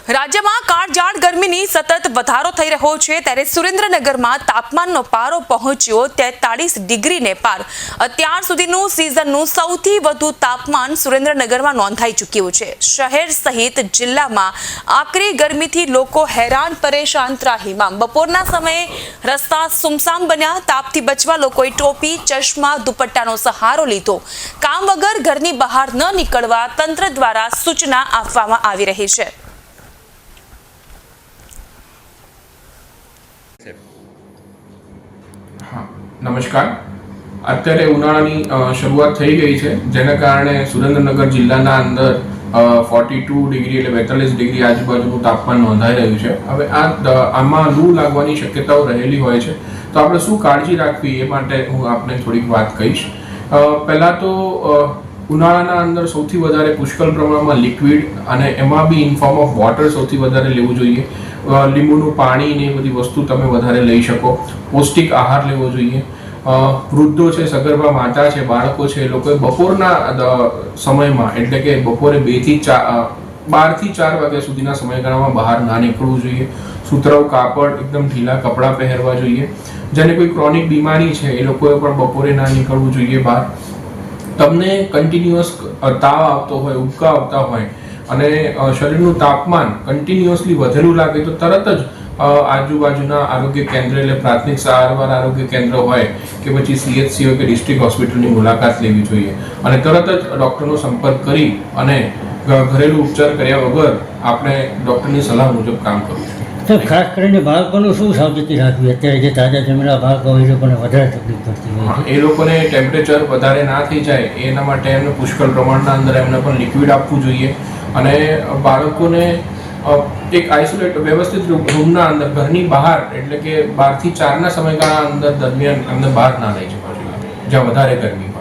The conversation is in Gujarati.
રાજ્યમાં કાળઝાળ ગરમીની સતત વધારો થઈ રહ્યો છે ત્યારે સુરેન્દ્રનગરમાં તાપમાનનો પારો પહોંચ્યો 43 ડિગ્રીને પાર। અત્યાર સુધીનું સિઝનનું સૌથી વધુ તાપમાન સુરેન્દ્રનગરમાં નોંધાઈ ચૂક્યું છે। શહેર સહિત જિલ્લામાં આકરી ગરમીથી લોકો હેરાન પરેશાન ત્રાહિમામ। બપોરના સમયે રસ્તા સુમસામ બન્યા। તાપથી બચવા લોકોએ ટોપી, ચશ્મા, દુપટ્ટાનો સહારો લીધો। કામ વગર ઘરની બહાર ન નીકળવા તંત્ર દ્વારા સૂચના આપવામાં આવી રહી છે। हाँ नमस्कार। अत्यारे उनाळानी शुरुआत थई गई है जेना कारणे सुरेन्द्रनगर जिल्लाना अंदर 42 डिग्री એટલે 42 डिग्री आजूबाजूનું तापमान નોંધાઈ રહ્યું છે। હવે આમાં લૂ લાગવાની શક્યતાઓ રહેલી હોય છે તો આપણે શું કાળજી રાખવી એ માટે હું આપને થોડીક વાત કહીશ। પહેલા તો ઉનાળાના અંદર સૌથી વધારે પુષ્કળ પ્રમાણમાં લિક્વિડ અને એમાં બી ઇન ફોર્મ ઓફ વોટર સૌથી વધારે લેવું જોઈએ। લીંબુનું પાણી ને એ બધી વસ્તુ તમે વધારે લઈ શકો। પૌષ્ટિક આહાર લેવો જોઈએ। વૃદ્ધો છે, સગર્ભા માતા છે, બાળકો છે, એ લોકોએ બપોરના સમયમાં એટલે કે બપોરે 12 થી 4 વાગ્યા સુધીના સમયગાળામાં બહાર ના નીકળવું જોઈએ। સુતરાઉ કાપડ, એકદમ ઢીલા કપડાં પહેરવા જોઈએ। જેને કોઈ ક્રોનિક બીમારી છે એ લોકોએ પણ બપોરે ના નીકળવું જોઈએ બહાર। તમને કન્ટિન્યુઅસ તાવ આવતો હોય, ઉબકા આવતા હોય અને શરીરનું તાપમાન કન્ટિન્યુઅસલી વધેલું લાગે તો તરત જ આજુબાજુના આરોગ્ય કેન્દ્ર એટલે પ્રાથમિક સારવાર આરોગ્ય કેન્દ્ર હોય કે પછી CHC હોય કે ડિસ્ટ્રિક્ટ હોસ્પિટલની મુલાકાત લેવી જોઈએ અને તરત જ ડૉક્ટરનો સંપર્ક કરી અને ઘરેલું ઉપચાર કર્યા વગર આપણે ડૉક્ટરની સલાહ મુજબ કામ કરવું જોઈએ। તો ખાસ કરીને બાળકોનું શું સાવચેતી રાખવી? અત્યારે જે તાજા જન્મેલા બાળકો હોય એ લોકોને વધારે તકલીફ પડતી હોય એ લોકોને ટેમ્પરેચર વધારે ના થઈ જાય એના માટે એમને પુષ્કળ પ્રમાણના અંદર એમને પણ લિક્વિડ આપવું જોઈએ અને બાળકોને એક આઇસોલેટ વ્યવસ્થિત રૂમના અંદર ઘરની બહાર એટલે કે 12 થી 4ના સમયગાળા અંદર દરમિયાન એમને બહાર ના લઈ જવા જોઈએ જ્યાં વધારે ગરમી